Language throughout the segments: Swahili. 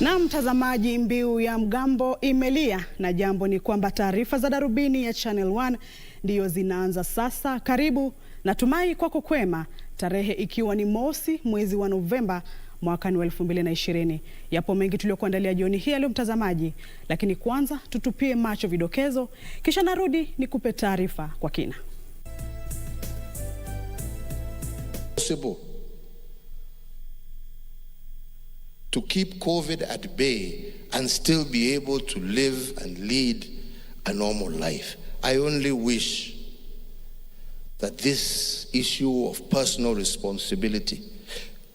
Na mtazamaji, mbiu ya mgambo imelia, na jambo ni kwamba taarifa za darubini ya Channel 1 ndiyo zinaanza sasa. Karibu, natumai kwako kwema, tarehe ikiwa ni mosi mwezi wa Novemba mwaka 2020. Yapo mengi tuliokuandalia jioni hii leo mtazamaji, lakini kwanza tutupie macho vidokezo, kisha narudi nikupe taarifa kwa kina. To keep COVID at bay and still be able to live and lead a normal life. I only wish that this issue of personal responsibility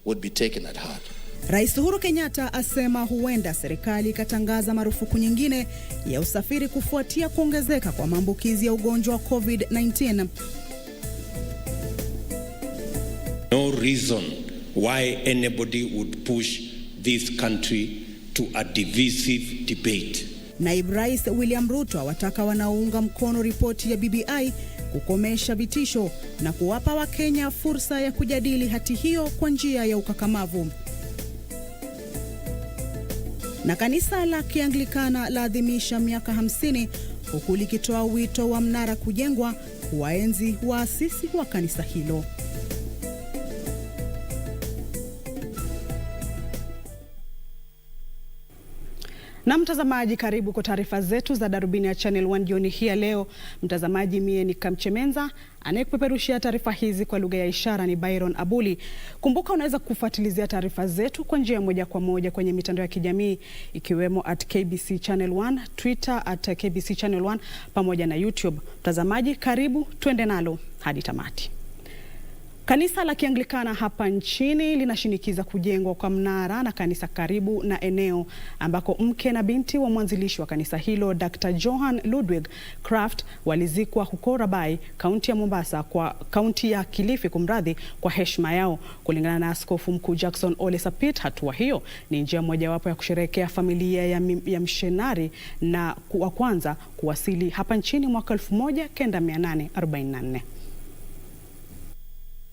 would be taken at heart. Rais Uhuru Kenyatta asema huenda serikali ikatangaza marufuku nyingine ya usafiri kufuatia kuongezeka kwa maambukizi ya ugonjwa wa COVID-19. No reason why anybody would push this country to a divisive debate. Naibu Rais William Ruto awataka wanaounga mkono ripoti ya BBI kukomesha vitisho na kuwapa Wakenya fursa ya kujadili hati hiyo kwa njia ya ukakamavu. Na kanisa la Kianglikana laadhimisha miaka 50 huku likitoa wito wa mnara kujengwa kuwaenzi waasisi wa kanisa hilo. Na mtazamaji, karibu kwa taarifa zetu za darubini ya Channel 1 jioni hii ya leo. Mtazamaji, mie ni Kamche Menza, anayekupeperushia taarifa hizi kwa lugha ya ishara ni Byron Abuli. Kumbuka unaweza kufuatilizia taarifa zetu kwa njia moja kwa moja kwenye mitandao ya kijamii ikiwemo @KBC Channel 1, Twitter @KBC Channel 1 pamoja na YouTube. Mtazamaji, karibu twende nalo hadi tamati. Kanisa la Kianglikana hapa nchini linashinikiza kujengwa kwa mnara na kanisa karibu na eneo ambako mke na binti wa mwanzilishi wa kanisa hilo Dr. Johann Ludwig Kraft walizikwa huko Rabai, kaunti ya Mombasa kwa kaunti ya Kilifi kwa heshima yao. Kulingana na Askofu Mkuu Jackson Ole Sapit, hatua hiyo ni njia mojawapo ya kusherehekea familia ya missionary na wa kwanza kuwasili hapa nchini mwaka 1944.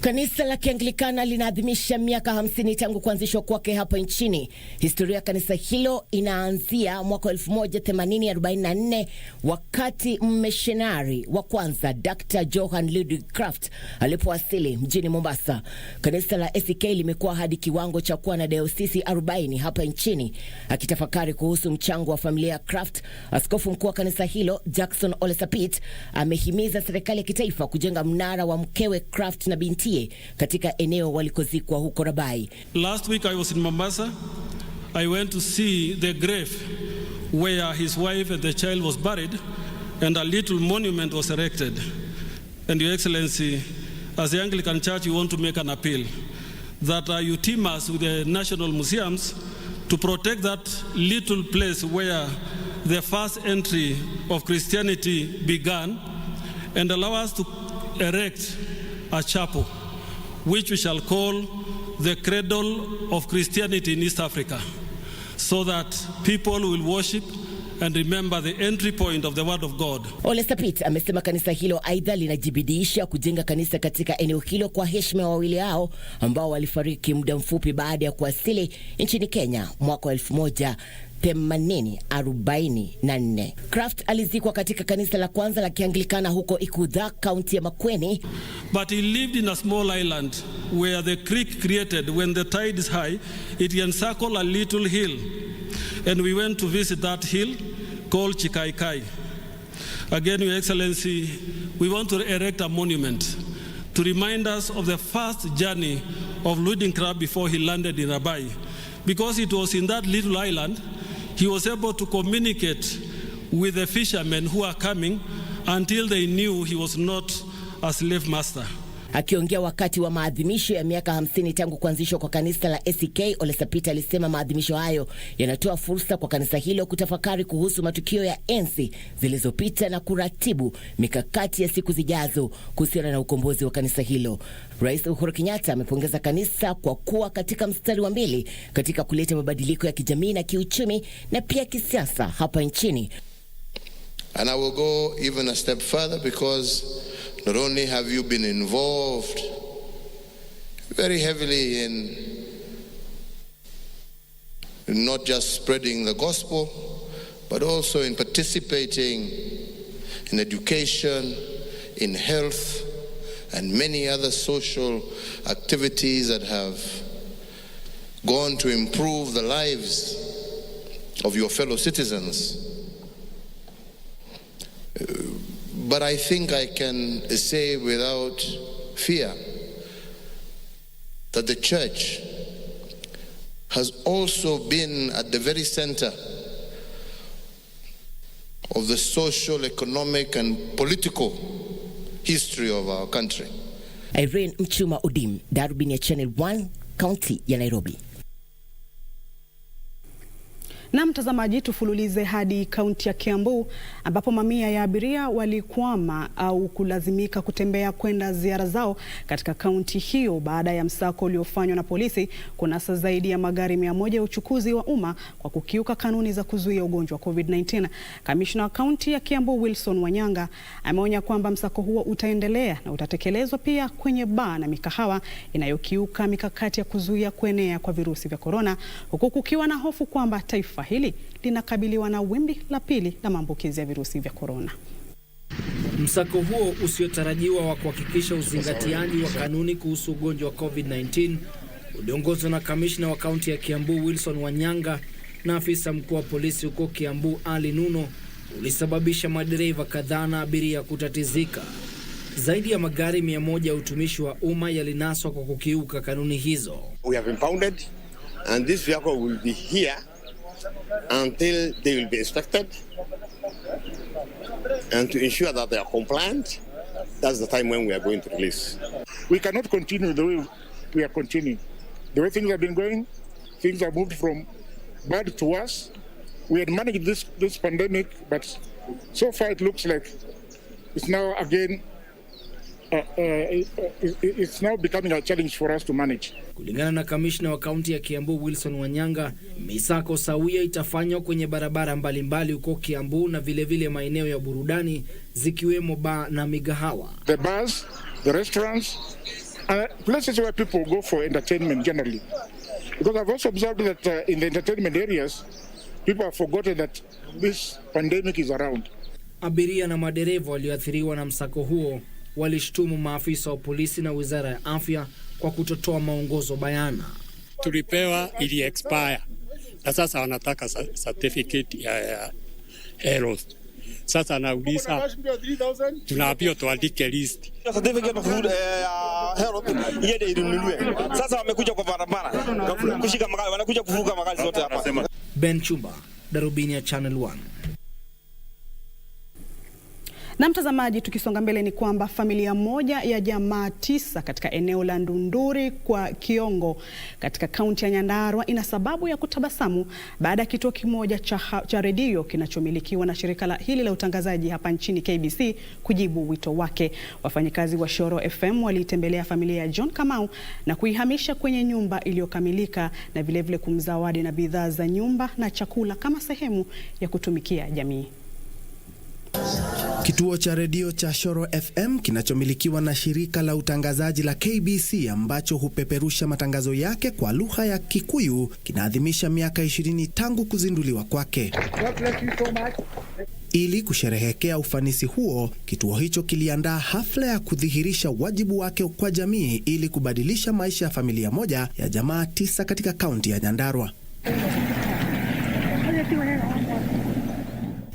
Kanisa la Kianglikana linaadhimisha miaka 50 tangu kuanzishwa kwake hapa nchini. Historia ya kanisa hilo inaanzia mwaka 1844 wakati missionary wa kwanza Dr. Johann Ludwig Kraft alipowasili mjini Mombasa. Kanisa la ACK limekuwa hadi kiwango cha kuwa na diocese 40 hapa nchini. Akitafakari kuhusu mchango wa familia ya Kraft, askofu mkuu wa kanisa hilo Jackson Ole Sapit amehimiza serikali ya kitaifa kujenga mnara wa mkewe Kraft na binti katika eneo walikozikwa huko Rabai. Last week I was in Mombasa. I went to see the grave where his wife and the child was buried, and a little monument was erected. And Your Excellency, as the Anglican Church, we want to make an appeal that you team us with the national museums to protect that little place where the first entry of Christianity began, and allow us to erect a chapel which we shall call the cradle of Christianity in East Africa, so that people will worship and remember the entry point of the word of God. Ole Sapit amesema kanisa hilo aidha linajibidisha kujenga kanisa katika eneo hilo kwa heshima ya wawili hao ambao walifariki muda mfupi baada ya kuwasili nchini Kenya mwaka 1844. Kraft alizikwa katika kanisa la kwanza la Kianglikana huko Ikudha, kaunti ya Makueni. But he lived in a small island where the creek created, when the tide is high, it encircles a little hill. And we went to visit that hill called Chikaikai. Again, Your Excellency, we want to erect a monument to remind us of the first journey of Ludwig Kraft before he landed in Rabai. Because it was in that little island he was able to communicate with the fishermen who are coming until they knew he was not a slave master. Akiongea wakati wa maadhimisho ya miaka 50 tangu kuanzishwa kwa kanisa la ACK, Ole Sapit alisema maadhimisho hayo yanatoa fursa kwa kanisa hilo kutafakari kuhusu matukio ya enzi zilizopita na kuratibu mikakati ya siku zijazo kuhusiana na ukombozi wa kanisa hilo. Rais Uhuru Kenyatta amepongeza kanisa kwa kuwa katika mstari wa mbele katika kuleta mabadiliko ya kijamii na kiuchumi na pia kisiasa hapa nchini. And I will go even a step further, because not only have you been involved very heavily in not just spreading the gospel, but also in participating in education, in health, and many other social activities that have gone to improve the lives of your fellow citizens. But I think I can say without fear that the church has also been at the very center of the social, economic, and political history of our country. Irene Mchuma Odim, Darubini ya Channel 1, County ya Nairobi. Na mtazamaji, tufululize hadi kaunti ya Kiambu ambapo mamia ya abiria walikwama au kulazimika kutembea kwenda ziara zao katika kaunti hiyo baada ya msako uliofanywa na polisi kunasa zaidi ya magari 100 ya uchukuzi wa umma kwa kukiuka kanuni za kuzuia ugonjwa wa COVID-19. Kamishna wa kaunti ya Kiambu Wilson Wanyanga ameonya kwamba msako huo utaendelea na utatekelezwa pia kwenye baa na mikahawa inayokiuka mikakati ya kuzuia kuenea kwa virusi vya korona, huku kukiwa na hofu kwamba taifa hili linakabiliwa na wimbi la pili la maambukizi ya virusi vya korona. Msako huo usiotarajiwa wa kuhakikisha uzingatiaji wa kanuni kuhusu ugonjwa wa COVID-19 uliongozwa na kamishna wa kaunti ya Kiambu Wilson Wanyanga na afisa mkuu wa polisi huko Kiambu Ali Nuno ulisababisha madereva kadhaa na abiria kutatizika. Zaidi ya magari 100 ya utumishi wa umma yalinaswa kwa kukiuka kanuni hizo. We have impounded and this vehicle will be here until they will be inspected, and to ensure that they are compliant. That's the time when we are going to release. We cannot continue the way we are continuing. The way things have been going, things have moved from bad to worse. We had managed this pandemic, but so far it looks like it's now again it's now becoming a challenge for us to manage. Kulingana na kamishna wa kaunti ya Kiambu Wilson Wanyanga, misako sawia itafanywa kwenye barabara mbalimbali huko Kiambu na vile maeneo ya burudani zikiwemo baa na migahawa. The bars, the restaurants, places where people go for entertainment generally. Because I've also observed that in the entertainment areas, people have forgotten that this pandemic is around. Abiria na madereva walioathiriwa na msako huo walishtumu maafisa wa polisi na wizara ya afya kwa kutotoa maongozo bayana. Tulipewa ili expire na sasa wanataka certificate ya health. Sasa nauliza, tunaambiwa tuandike list. Certificate of health iende inunuliwe. Sasa wamekuja kwa barabara kushika magari, wanakuja kuvuka magari zote hapa. Ben Chumba, Darubini ya Channel 1. Na mtazamaji, tukisonga mbele ni kwamba familia moja ya jamaa 9 katika eneo la Ndunduri kwa Kiongo katika kaunti ya Nyandarua ina sababu ya kutabasamu baada ya kituo kimoja cha redio kinachomilikiwa na shirika hili la utangazaji hapa nchini KBC kujibu wito wake. Wafanyikazi wa Shoro FM walitembelea familia ya John Kamau na kuihamisha kwenye nyumba iliyokamilika na vilevile kumzawadi na bidhaa za nyumba na chakula kama sehemu ya kutumikia jamii. Kituo cha redio cha Shoro FM kinachomilikiwa na shirika la utangazaji la KBC ambacho hupeperusha matangazo yake kwa lugha ya Kikuyu kinaadhimisha miaka 20 tangu kuzinduliwa kwake. Ili kusherehekea ufanisi huo, kituo hicho kiliandaa hafla ya kudhihirisha wajibu wake kwa jamii ili kubadilisha maisha ya familia moja ya jamaa 9 katika kaunti ya Nyandarua.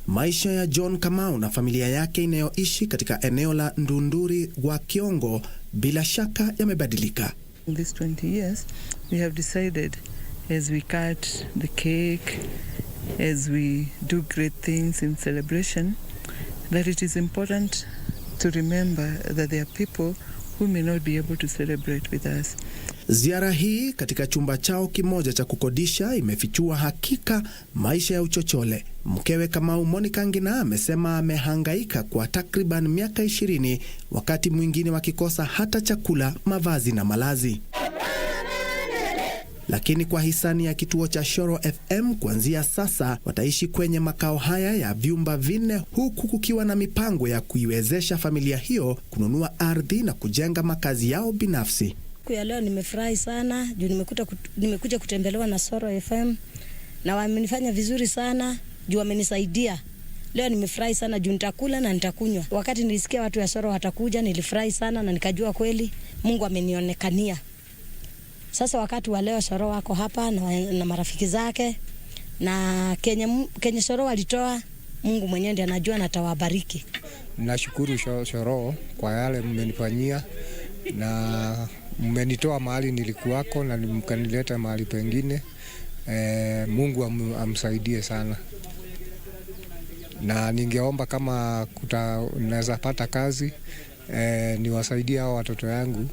Maisha ya John Kamau na familia yake inayoishi katika eneo la Ndunduri wa Kiongo bila shaka yamebadilika. In these 20 years, we have decided as we cut the cake, as we do great things in celebration, that it is important to remember that there are people who may not be able to celebrate with us. Ziara hii katika chumba chao kimoja cha kukodisha imefichua hakika maisha ya uchochole. Mkewe Kamau Monica Ngina amesema amehangaika kwa takriban miaka 20 wakati mwingine wakikosa hata chakula, mavazi na malazi. Lakini kwa hisani ya kituo cha Shoro FM kuanzia sasa wataishi kwenye makao haya ya vyumba 4 huku kukiwa na mipango ya kuiwezesha familia hiyo kununua ardhi na kujenga makazi yao binafsi. Kwa leo nimefurahi sana juu nimekuja kutembelewa na Shoro FM na wamenifanya vizuri sana juu wamenisaidia. Leo nimefurahi sana juu nitakula na nitakunywa. Wakati nilisikia watu ya Soro watakuja nilifurahi sana na nikajua kweli Mungu amenionekania. Sasa wakati wa leo Soro wako hapa na marafiki zake na Kenya Soro walitoa, Mungu mwenyewe ndiye anajua na atawabariki. Nashukuru Soro kwa yale mmenifanyia na mmenitoa mahali nilikuwako na mkanileta mahali pengine. Mungu amsaidie sana. Na ningeomba kama naweza pata kazi niwasaidie hao watoto yangu,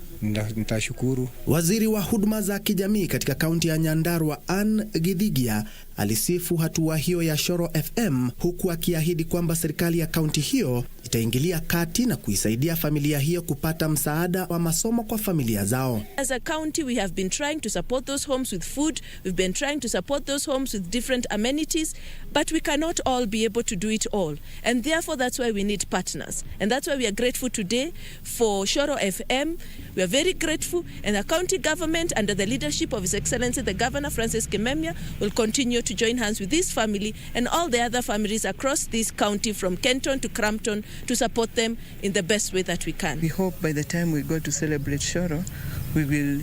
nitashukuru. Waziri wa huduma za kijamii katika kaunti ya Nyandarua Ann Githigia alisifu hatua hiyo ya Shoro FM, huku akiahidi kwamba serikali ya kaunti hiyo itaingilia kati na kuisaidia familia hiyo kupata msaada wa masomo kwa familia zao. As a county, we have been trying to support those homes with food. We've been trying to support those homes with different amenities, but we cannot all be able to do it all. And therefore, that's why we need partners. And that's why we are grateful today for Shoro FM. We are very grateful, and the county government, under the leadership of His Excellency the Governor Francis Kimemia, will continue to join hands with this family and all the other families across this county from Kenton to Crampton to support them in the best way that we can. We hope by the time we go to celebrate Shoro,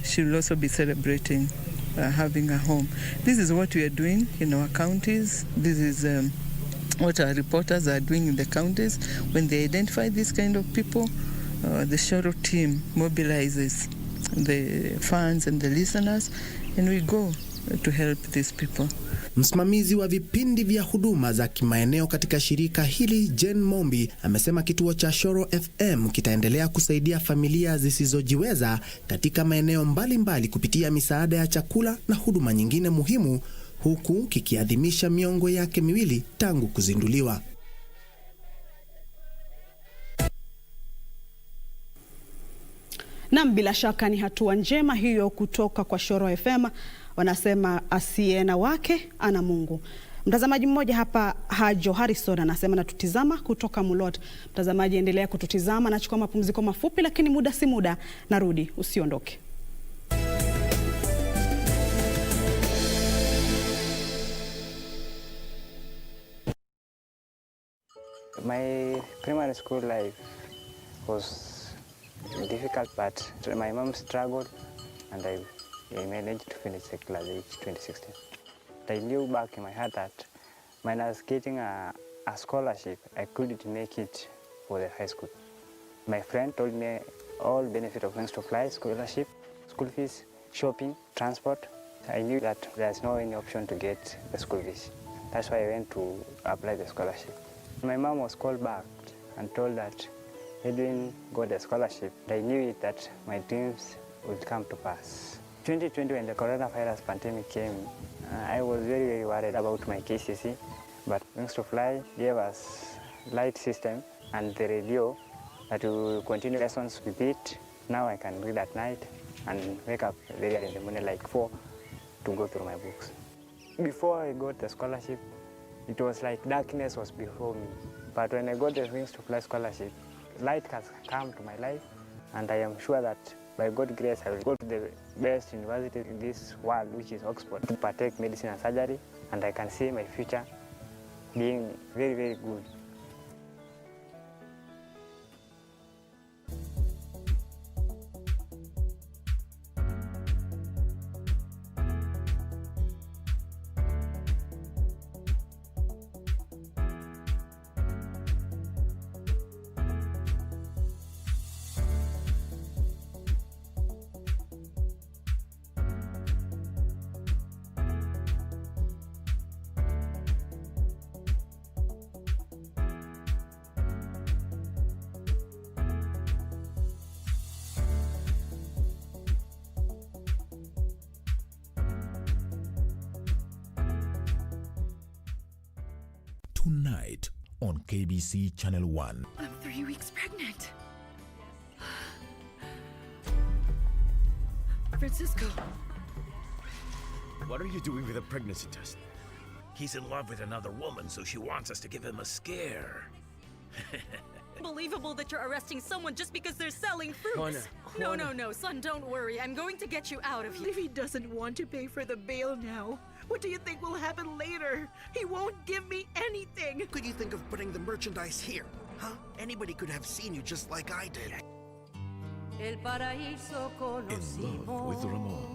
she will also be celebrating having a home. This is what we are doing in our counties. This is what our reporters are doing in the counties. When they identify this kind of people, the Shoro team mobilizes the fans and the listeners, and we go to help these people. Msimamizi wa vipindi vya huduma za kimaeneo katika shirika hili Jen Mombi amesema kituo cha Shoro FM kitaendelea kusaidia familia zisizojiweza katika maeneo mbalimbali kupitia misaada ya chakula na huduma nyingine muhimu, huku kikiadhimisha miongo yake miwili tangu kuzinduliwa. Naam, bila shaka ni hatua njema hiyo kutoka kwa Shoro FM. Wanasema asiye na wake ana Mungu. Mtazamaji mmoja hapa, Hajo Harrison, anasema natutizama kutoka Mulot. Mtazamaji, endelea kututizama, nachukua mapumziko mafupi, lakini muda si muda narudi, usiondoke. My primary school life was difficult, but my mom struggled and I managed to finish class 8 2016. I knew back in my heart that minus getting a scholarship, I couldn't make it for the high school. My friend told me all benefit of Wings to Fly, scholarship, school fees, shopping, transport. I knew that there's no any option to get the school fees. That's why I went to apply the scholarship. My mom was called back and told that Edwin got a scholarship. I knew it that my dreams would come to pass. 2020, when the coronavirus pandemic came, I was very, very worried about my KCC, but Wings to Fly gave us light system and the radio that we will continue lessons with it. Now I can read at night and wake up very early in the morning, like 4, to go through my books. Before I got the scholarship, it was like darkness was before me. But when I got the Wings to Fly scholarship, light has come to my life, and I am sure that by God's grace, I will go to the best university in this world, which is Oxford, to partake medicine and surgery, and I can see my future being very, very good. Tonight on KBC Channel 1. I'm 3 weeks pregnant. Francisco. What are you doing with a pregnancy test? He's in love with another woman, so she wants us to give him a scare. Unbelievable that you're arresting someone just because they're selling fruits. No, son, don't worry. I'm going to get you out of here. If he doesn't want to pay for the bail now, What do you think will happen later? He won't give me anything. Could you think of putting the merchandise here? Huh? Anybody could have seen you just like I did. El paraíso conocimos. In love with Ramon.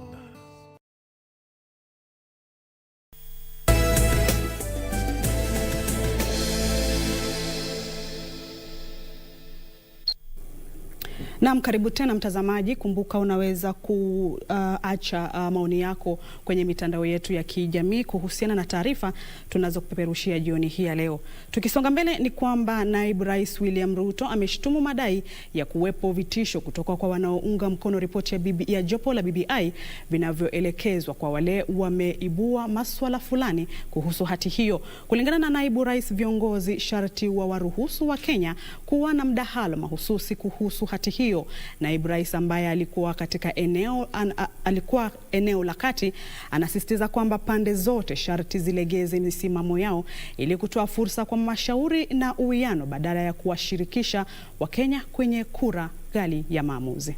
Naam, karibu tena mtazamaji. Kumbuka unaweza kuacha maoni yako kwenye mitandao yetu ya kijamii kuhusiana na taarifa tunazokupeperushia jioni hii ya leo. Tukisonga mbele ni kwamba Naibu Rais William Ruto ameshtumu madai ya kuwepo vitisho kutoka kwa wanaounga mkono ripoti ya jopo la BBI vinavyoelekezwa kwa wale wameibua masuala fulani kuhusu hati hiyo. Kulingana na Naibu Rais, viongozi sharti wa waruhusu wa Kenya kuwa na mdahalo mahususi kuhusu hati hiyo. Naibu Rais ambaye alikuwa katika eneo la kati anasisitiza kwamba pande zote sharti zilegeze misimamo yao ili kutoa fursa kwa mashauri na uwiano badala ya kuwashirikisha Wakenya kwenye kura ghali ya maamuzi.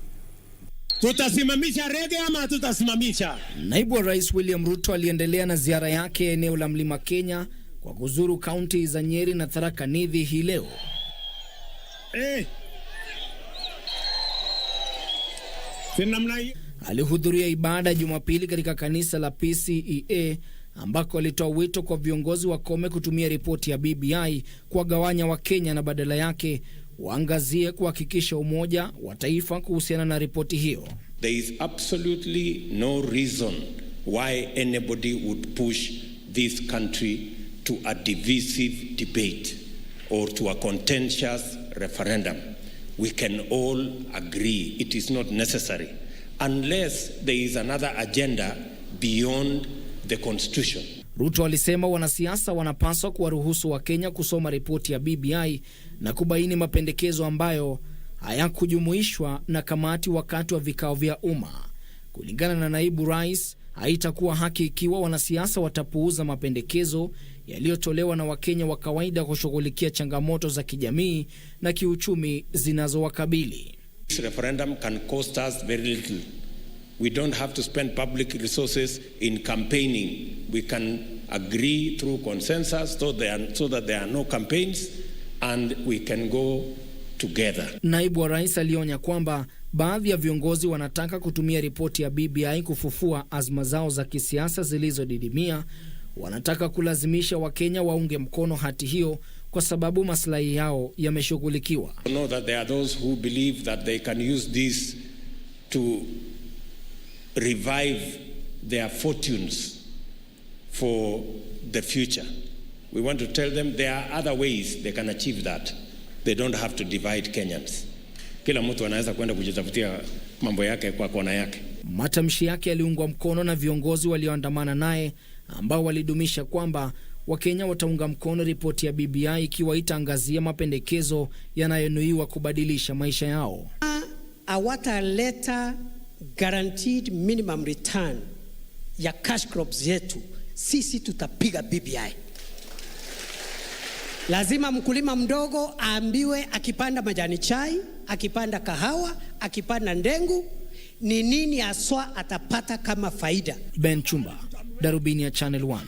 Tutasimamisha rege ama tutasimamisha? Naibu wa Rais William Ruto aliendelea na ziara yake eneo la Mlima Kenya kwa kuzuru kaunti za Nyeri na Tharaka Nithi hii leo. Alihudhuria ibada Jumapili katika kanisa la PCEA ambako alitoa wito kwa viongozi wakome kutumia ripoti ya BBI kuwagawanya Wakenya na badala yake waangazie kuhakikisha umoja wa taifa kuhusiana na ripoti hiyo. There is absolutely no reason why anybody would push this country to a divisive debate or to a contentious referendum. We can all agree it is not necessary unless there is another agenda beyond the constitution. Ruto alisema wanasiasa wanapaswa kuwaruhusu Wakenya kusoma ripoti ya BBI na kubaini mapendekezo ambayo hayakujumuishwa na kamati wakati wa vikao vya umma. Kulingana na Naibu Rais, haitakuwa haki ikiwa wanasiasa watapuuza mapendekezo yaliyotolewa na Wakenya wa kawaida kushughulikia changamoto za kijamii na kiuchumi zinazowakabili. This referendum can cost us very little. We don't have to spend public resources in campaigning. We can agree through consensus so that there are no campaigns and we can go together. Naibu wa Rais alionya kwamba baadhi ya viongozi wanataka kutumia ripoti ya BBI kufufua azma zao za kisiasa zilizodidimia. Wanataka kulazimisha Wakenya waunge mkono hati hiyo kwa sababu maslahi yao yameshughulikiwa. I know that there are those who believe that they can use this to revive their fortunes for the future. We want to tell them there are other ways they can achieve that. They don't have to divide Kenyans. Kila mtu anaweza kwenda kujitafutia mambo yake kwa kona yake. Matamshi yake yaliungwa mkono na viongozi walioandamana naye ambao walidumisha kwamba Wakenya wataunga mkono ripoti ya BBI ikiwa itaangazia mapendekezo yanayonuiwa kubadilisha maisha yao. Hawataleta guaranteed minimum return ya cash crops yetu, sisi tutapiga BBI. Lazima mkulima mdogo aambiwe akipanda majani chai, akipanda kahawa, akipanda ndengu, ni nini aswa atapata kama faida. Ben Chumba, Darubini ya Channel 1.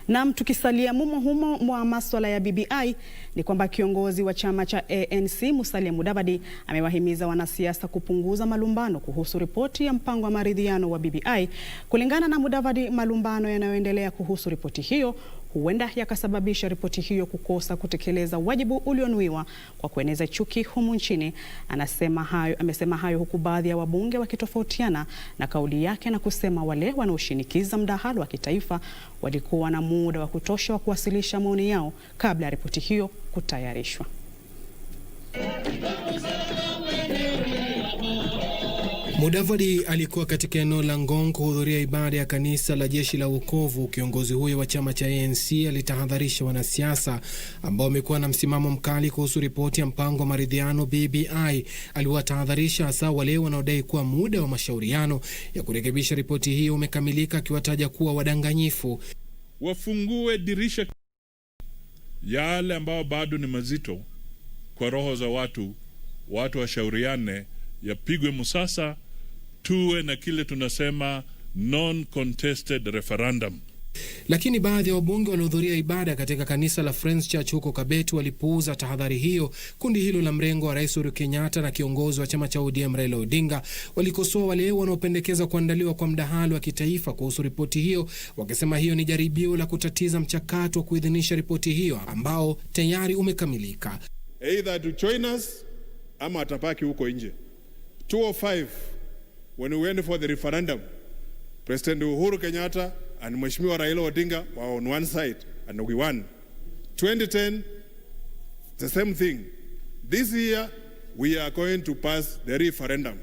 Na tukisalia humo mwa masuala ya BBI ni kwamba kiongozi wa chama cha ANC Musalia Mudavadi amewahimiza wanasiasa kupunguza malumbano kuhusu ripoti ya mpango wa maridhiano wa BBI. Kulingana na Mudavadi, malumbano yanayoendelea kuhusu ripoti hiyo huenda yakasababisha ripoti hiyo kukosa kutekeleza wajibu ulionuiwa kwa kueneza chuki humu nchini. Amesema hayo huku baadhi ya wabunge wakitofautiana na kauli yake na kusema wale wanaoshinikiza mdahalo wa kitaifa walikuwa na muda wa kutosha wa kuwasilisha maoni yao kabla ya ripoti hiyo kutayarishwa. Mudavadi alikuwa katika eneo la Ngong kuhudhuria ibada ya kanisa la Jeshi la Wokovu. Kiongozi huyo wa chama cha ANC alitahadharisha wanasiasa ambao wamekuwa na msimamo mkali kuhusu ripoti ya mpango wa maridhiano BBI. Aliwatahadharisha hasa wale wanaodai kuwa muda wa mashauriano ya kurekebisha ripoti hiyo umekamilika, akiwataja kuwa wadanganyifu. Wafungue dirisha yale ambao bado ni mazito kwa roho za watu washauriane, yapigwe musasa, tuwe na kile tunasema non-contested referendum. Lakini baadhi ya wabunge waliohudhuria ibada katika kanisa la Friends Church huko Kabet walipuuza tahadhari hiyo. Kundi hilo la mrengo wa Rais Uhuru Kenyatta na kiongozi wa chama cha ODM Raila Odinga walikosoa wale wanaopendekeza kuandaliwa kwa mdahalo wa kitaifa kuhusu ripoti hiyo, wakisema hiyo ni jaribio la kutatiza mchakato wa kuidhinisha ripoti hiyo ambao tayari umekamilika. Either to join us ama atapaki huko nje. 2005 when we went for the referendum, President Uhuru Kenyatta and Mheshimiwa Raila Odinga were on one side and we won. 2010, the same thing. This year, we are going to pass the referendum.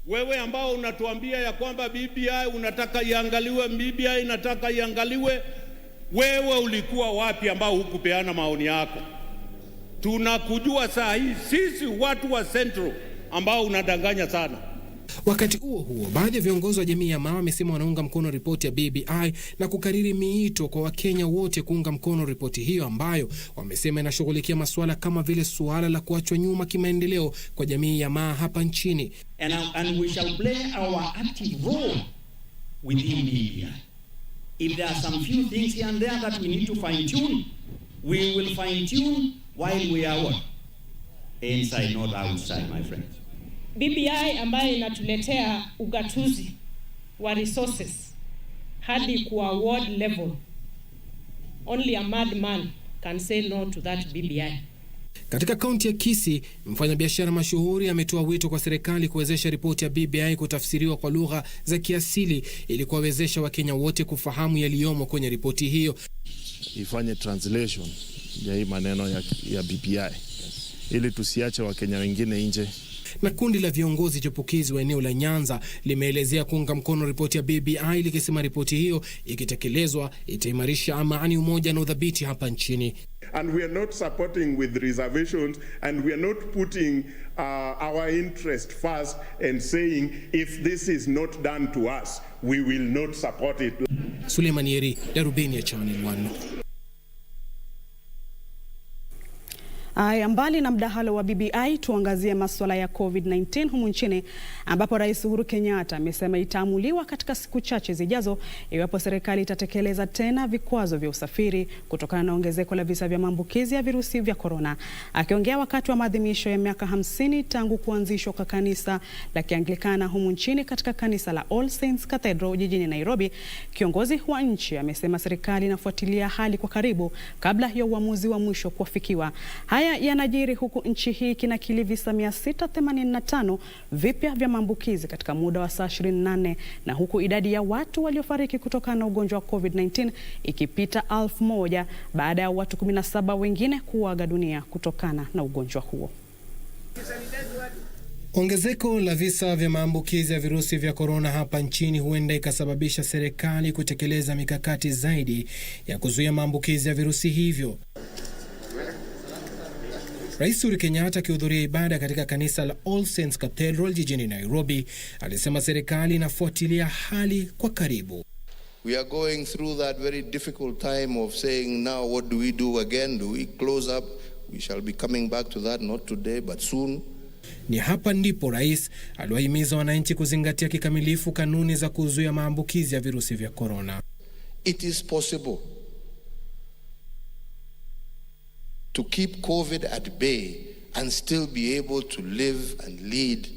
Wewe ambao unatuambia ya kwamba BBI unataka iangaliwe, BBI inataka iangaliwe, wewe ulikuwa wapi ambao hukupeana maoni yako? Tunakujua saa hii sisi watu wa Central ambao unadanganya sana. Wakati huo, baadhi ya viongozi wa jamii ya Maa wamesema wanaunga mkono ripoti ya BBI na kukariri miito kwa Wakenya wote kuunga mkono ripoti hiyo ambayo wamesema inashughulikia masuala kama vile suala la kuachwa nyuma kimaendeleo kwa jamii ya Maa hapa nchini. And we shall play our active role within media. If there are some few things here and there that we need to fine-tune, we will fine-tune while we are inside, not outside, my friends. BBI ambayo inatuletea ugatuzi wa resources hadi kwa ward level. Only a madman can say no to that BBI. Katika kaunti ya Kisii, mfanyabiashara mashuhuri ametoa wito kwa serikali kuwezesha ripoti ya BBI kutafsiriwa kwa lugha za kiasili ili kuwawezesha Wakenya wote kufahamu yaliyomo kwenye ripoti hiyo. Ifanye translation ya hii maneno ya BBI ili tusiache Wakenya wengine nje. Na kundi la viongozi chipukizi wa eneo la Nyanza limeelezea kuunga mkono ripoti ya BBI likisema ripoti hiyo ikitekelezwa itaimarisha amani, umoja na udhabiti hapa nchini. And we are not supporting with reservations, and we are not putting our interest first and saying if this is not done to us, we will not support it. Suleiman Yeri, Darubini ya Channel 1. Mbali na mdahalo wa BBI, tuangazie masuala ya COVID-19 humu nchini ambapo Rais Uhuru Kenyatta amesema itaamuliwa katika siku chache zijazo iwapo serikali itatekeleza tena vikwazo vya usafiri kutokana na ongezeko la visa vya maambukizi ya virusi vya corona. Akiongea wakati wa maadhimisho ya miaka 50 tangu kuanzishwa kwa kanisa la Kianglikana humu nchini katika kanisa la All Saints Cathedral jijini Nairobi, kiongozi wa nchi amesema serikali inafuatilia hali kwa karibu kabla ya uamuzi wa mwisho kuafikiwa. Haya yanajiri huku nchi hii kinakili visa 685 vipya vya maambukizi katika muda wa saa 24 na huku idadi ya watu waliofariki kutokana na ugonjwa wa COVID-19 ikipita 1000 baada ya watu 17 wengine kuaga dunia kutokana na ugonjwa huo. Ongezeko la visa vya maambukizi ya virusi vya corona hapa nchini huenda ikasababisha serikali kutekeleza mikakati zaidi ya kuzuia maambukizi ya virusi hivyo. Rais Uhuru Kenyatta akihudhuria ibada katika kanisa la All Saints Cathedral jijini Nairobi alisema serikali inafuatilia hali kwa karibu. We are going through that very difficult time of saying now what do we do again? Do we close up? We shall be coming back to that, not today but soon. Ni hapa ndipo rais aliwahimiza wananchi kuzingatia kikamilifu kanuni za kuzuia maambukizi ya virusi vya corona. It is possible to keep COVID at bay and still be able to live and lead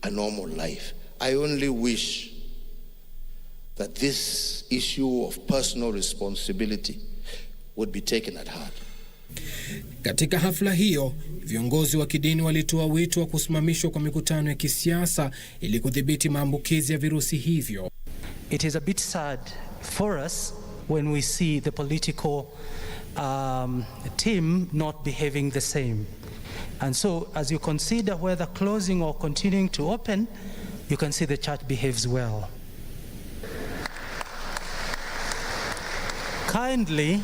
a normal life. I only wish that this issue of personal responsibility would be taken at heart. Katika hafla hiyo, viongozi wa kidini walitoa wito wa kusimamishwa kwa mikutano ya kisiasa ili kudhibiti maambukizi ya virusi hivyo. It is a bit sad for us when we see the political team not behaving the same. And so as you consider whether closing or continuing to open, you can see the church behaves well. Kindly,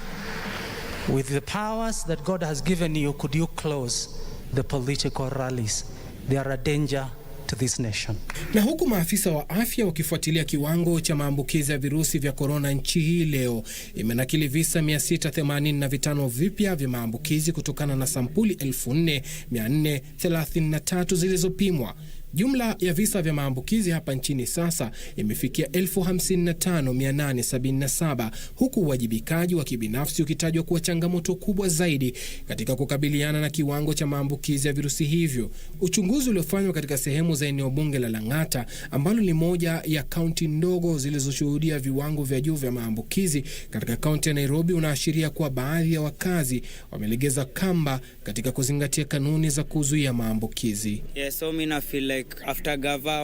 with the powers that God has given you, could you close the political rallies? They are a danger to this nation. Na huku maafisa wa afya wakifuatilia kiwango cha maambukizi ya virusi vya corona, nchi hii leo imenakili visa 685 vipya vya maambukizi kutokana na sampuli 4433 zilizopimwa. Jumla ya visa vya maambukizi hapa nchini sasa imefikia 55,877, huku uwajibikaji wa kibinafsi ukitajwa kuwa changamoto kubwa zaidi katika kukabiliana na kiwango cha maambukizi ya virusi hivyo. Uchunguzi uliofanywa katika sehemu za eneo bunge la Lang'ata, ambalo ni moja ya kaunti ndogo zilizoshuhudia viwango vya juu vya maambukizi katika kaunti ya Nairobi, unaashiria kuwa baadhi ya wakazi wamelegeza kamba katika kuzingatia kanuni za kuzuia maambukizi. Yeah, so I feel like after gava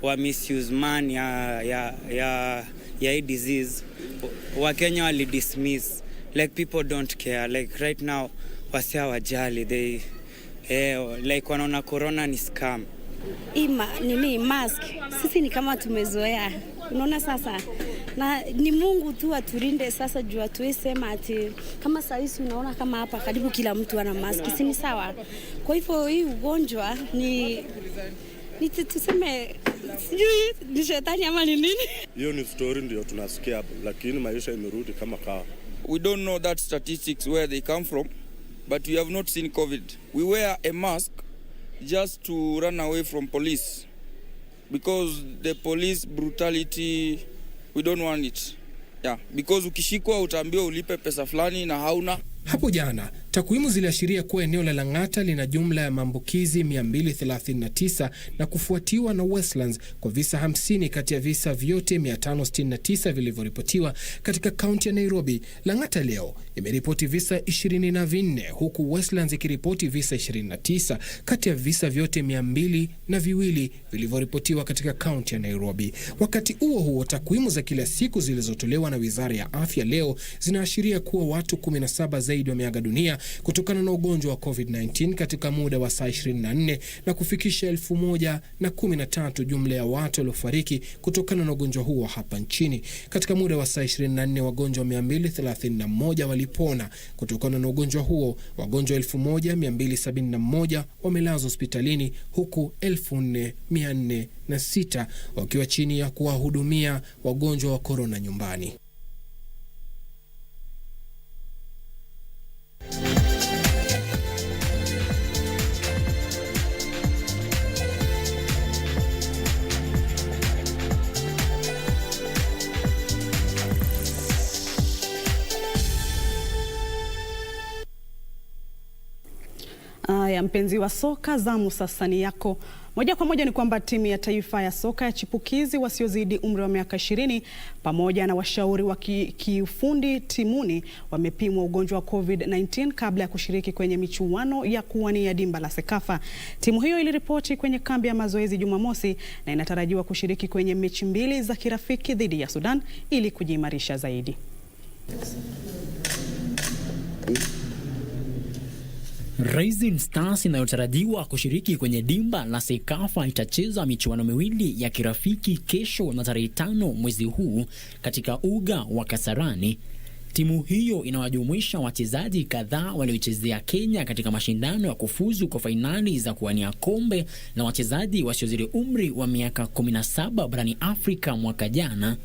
wa misuse man ya disease, wa Kenya wali dismiss, like people don't care, like right now wasia wajali, they like wanaona corona ni scam. Nini mask sisi ni kama tumezoea, unaona sasa, na ni Mungu tu aturinde sasa, juu atuisema ati kama saizi unaona kama hapa karibu kila mtu ana mask, si ni sawa? Kwa hivyo hii ugonjwa ni tuseme sijui ni shetani ama ni nini. Hiyo ni story ndio tunasikia, lakini maisha imerudi kama kawa. We don't know that statistics where they come from, but we have not seen COVID. We wear a mask just to run away from police, because the police brutality, we don't want it. Yeah, because ukishikwa utaambiwa ulipe pesa fulani na hauna. Hapo jana, takwimu ziliashiria kuwa eneo la Lang'ata lina jumla ya maambukizi 239 na kufuatiwa na Westlands kwa visa 50 kati ya visa vyote 569 vilivyoripotiwa katika kaunti ya Nairobi. Lang'ata leo imeripoti visa 24 huku Westlands ikiripoti visa 29 kati ya visa vyote 202 vilivyoripotiwa katika kaunti ya Nairobi. Wakati huo takwimu za kila siku zilizotolewa na Wizara ya Afya leo zinaashiria kuwa watu 17 zaidi wameaga dunia kutokana na ugonjwa wa COVID-19 katika muda wa saa 24 na kufikisha 1,013 jumla ya watu waliofariki kutokana na ugonjwa huo hapa nchini. Katika muda wa saa 24 wagonjwa 231 walipona kutokana na ugonjwa huo. Wagonjwa 1,271 wamelazwa hospitalini huku 4,406 wakiwa chini ya kuwahudumia wagonjwa wa corona nyumbani. Ya mpenzi wa soka, zamu sasa ni yako. Moja kwa moja ni kwamba timu ya taifa ya soka ya chipukizi wasiozidi umri wa miaka 20 pamoja na washauri wa kiufundi timuni wamepimwa ugonjwa wa COVID-19 kabla ya kushiriki kwenye michuano ya kuwania dimba la Sekafa. Timu hiyo iliripoti kwenye kambi ya mazoezi Jumamosi na inatarajiwa kushiriki kwenye mechi 2 za kirafiki dhidi ya Sudan ili kujiimarisha zaidi. Rising Stars inayotarajiwa kushiriki kwenye dimba la Sekafa itacheza michuano miwili ya kirafiki kesho na tarehe 5 mwezi huu katika uga wa Kasarani. Timu hiyo inawajumuisha wachezaji kadhaa waliochezea Kenya katika mashindano ya kufuzu kwa fainali za kuwania kombe na wachezaji wasiozidi umri wa miaka 17 barani Afrika mwaka jana,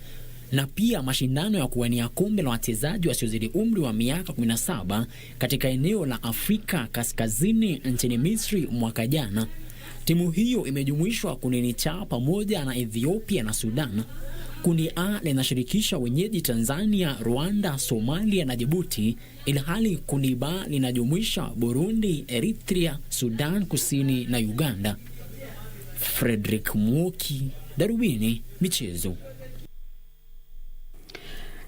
na pia mashindano ya kuwania kombe la wachezaji wasiozidi umri wa miaka 17 katika eneo la Afrika Kaskazini nchini Misri mwaka jana. Timu hiyo imejumuishwa kundini cha pamoja na Ethiopia na Sudan. Kundi A linashirikisha wenyeji Tanzania, Rwanda, Somalia na Djibouti, ilhali kundi B linajumuisha Burundi, Eritrea, Sudan Kusini na Uganda. Frederick Mwoki, Darubini Michezo.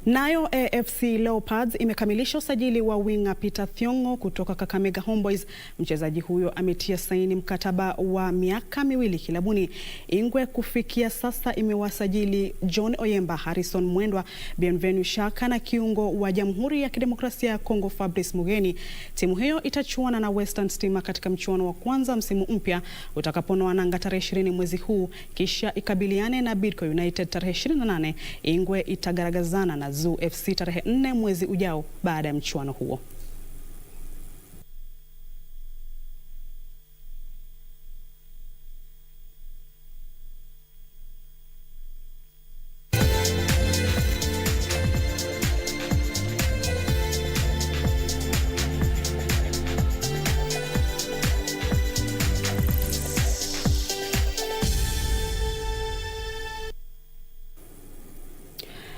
Nayo AFC Leopards imekamilisha usajili wa winga Peter Thiongo kutoka Kakamega Homeboys. Mchezaji huyo ametia saini mkataba wa miaka 2 kilabuni. Ingwe kufikia sasa imewasajili John Oyemba, Harrison Mwendwa, Bienvenu Shaka na kiungo wa Jamhuri ya Kidemokrasia ya Kongo Fabrice Mugeni. Timu hiyo itachuana na Western Stima katika mchuano wa kwanza msimu mpya utakaponoa nanga tarehe 20 mwezi huu, kisha ikabiliane na Bidco United tarehe 28. Ingwe itagaragazana na Zoo FC tarehe 4 mwezi ujao baada ya mchuano huo.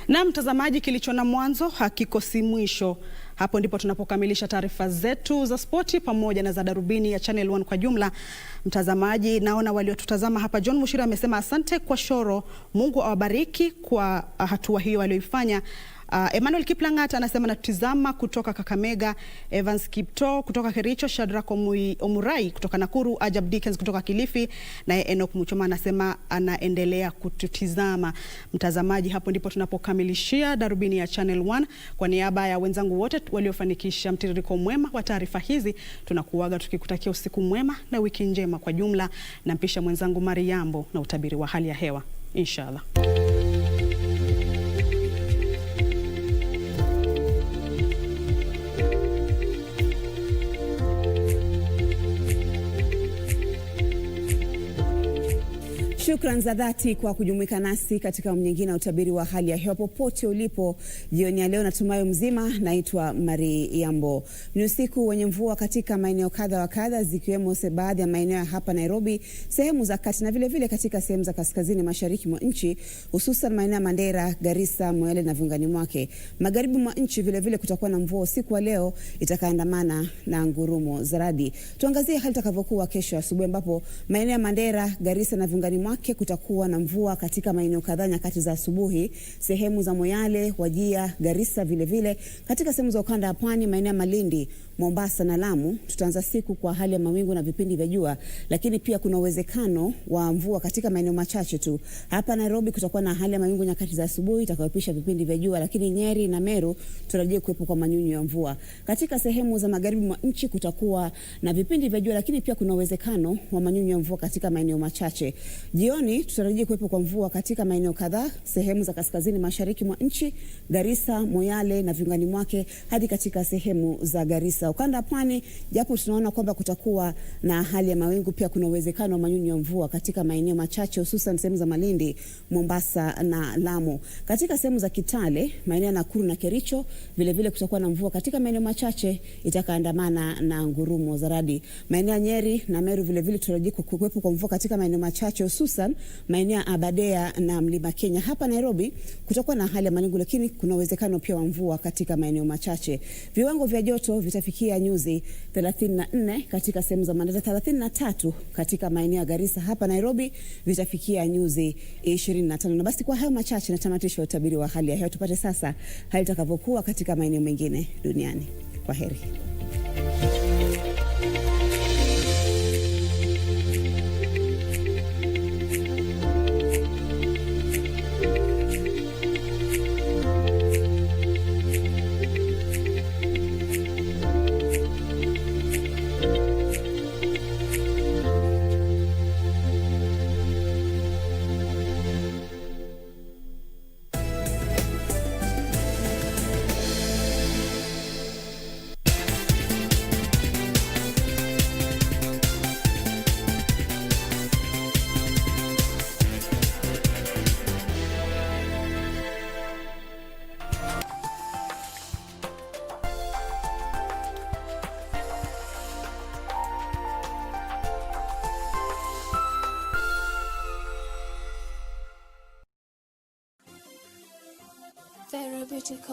Na mtazamaji, kilicho na mwanzo hakikosi mwisho. Hapo ndipo tunapokamilisha taarifa zetu za spoti pamoja na za darubini ya Channel 1 kwa jumla. Mtazamaji, naona waliotutazama hapa, John Mushira amesema asante kwa shoro, Mungu awabariki kwa hatua hiyo walioifanya. Emmanuel Kiplangat anasema natutizama kutoka Kakamega, Evans Kipto kutoka Kericho, Shadrack Omurai kutoka Nakuru, Ajab Dickens kutoka Kilifi, na Enoch Muchoma anasema anaendelea kututizama. Mtazamaji, hapo ndipo tunapokamilishia darubini ya Channel 1. Kwa niaba ya wenzangu wote waliofanikisha mtiririko mwema wa taarifa hizi, tunakuaga tukikutakia usiku mwema na wiki njema kwa jumla. Na mpisha mwenzangu Mariambo na utabiri wa hali ya hewa. Inshallah. Shukran za dhati kwa kujumuika nasi katika nyingine ya utabiri wa hali ya hewa popote ulipo jioni ya leo. Natumai mzima. Naitwa Mariambo. Ni usiku wenye mvua katika maeneo kadha wa kadha, zikiwemo baadhi ya maeneo hapa Nairobi, sehemu za kati na vile vile katika sehemu za kaskazini mashariki mwa nchi, hususan maeneo ya Mandera, Garissa, Moyale na viungani mwake. Magharibi mwa nchi vile vile kutakuwa na mvua usiku wa leo, itakaandamana na ngurumo za radi. Tuangazie hali itakavyokuwa kesho asubuhi, ambapo maeneo ya Mandera, Garissa na viungani mwake kutakuwa na mvua katika maeneo kadhaa nyakati za asubuhi. Sehemu za Moyale, Wajia, Garissa vile vile. Katika sehemu za ukanda wa pwani, maeneo ya Malindi, Mombasa na Lamu, tutaanza siku kwa hali ya mawingu na vipindi vya jua, lakini pia kuna uwezekano wa mvua katika maeneo machache tu. Hapa Nairobi kutakuwa na hali ya mawingu nyakati za asubuhi itakayopisha vipindi vya jua, lakini Nyeri na Meru tutarajia kuwepo kwa manyunyu ya mvua. Katika sehemu za magharibi mwa nchi kutakuwa na vipindi vya jua, lakini pia kuna uwezekano wa manyunyu ya mvua katika maeneo machache. Jioni tutarajia kuwepo kwa mvua katika maeneo kadhaa, sehemu za kaskazini mashariki mwa nchi, Garissa, Moyale na viungani mwake, hadi katika sehemu za Garissa. Ukanda pwani, japo tunaona kwamba kutakuwa na hali ya mawingu, pia kuna uwezekano wa manyunyu ya mvua katika maeneo machache, hususan sehemu za Malindi, Mombasa na Lamu. Katika sehemu za Kitale, maeneo ya Nakuru na Kericho, vile vile kutakuwa na mvua katika maeneo machache, itakaandamana na ngurumo za radi. Maeneo ya Nyeri na Meru vile vile tutarajia kuwepo kwa mvua katika maeneo machache, hususan maeneo ya Aberdare na Mlima Kenya. Hapa Nairobi kutakuwa na hali ya mawingu, lakini kuna uwezekano pia wa mvua katika maeneo machache. Viwango vya joto vitafikia nyuzi 34 katika sehemu za Mandera, 33 katika maeneo ya Garissa. Hapa Nairobi vitafikia nyuzi 25. Na basi kwa hayo machache natamatisha utabiri wa hali ya hewa. Tupate sasa hali itakavyokuwa katika maeneo mengine duniani. Kwa heri. Therapeutic.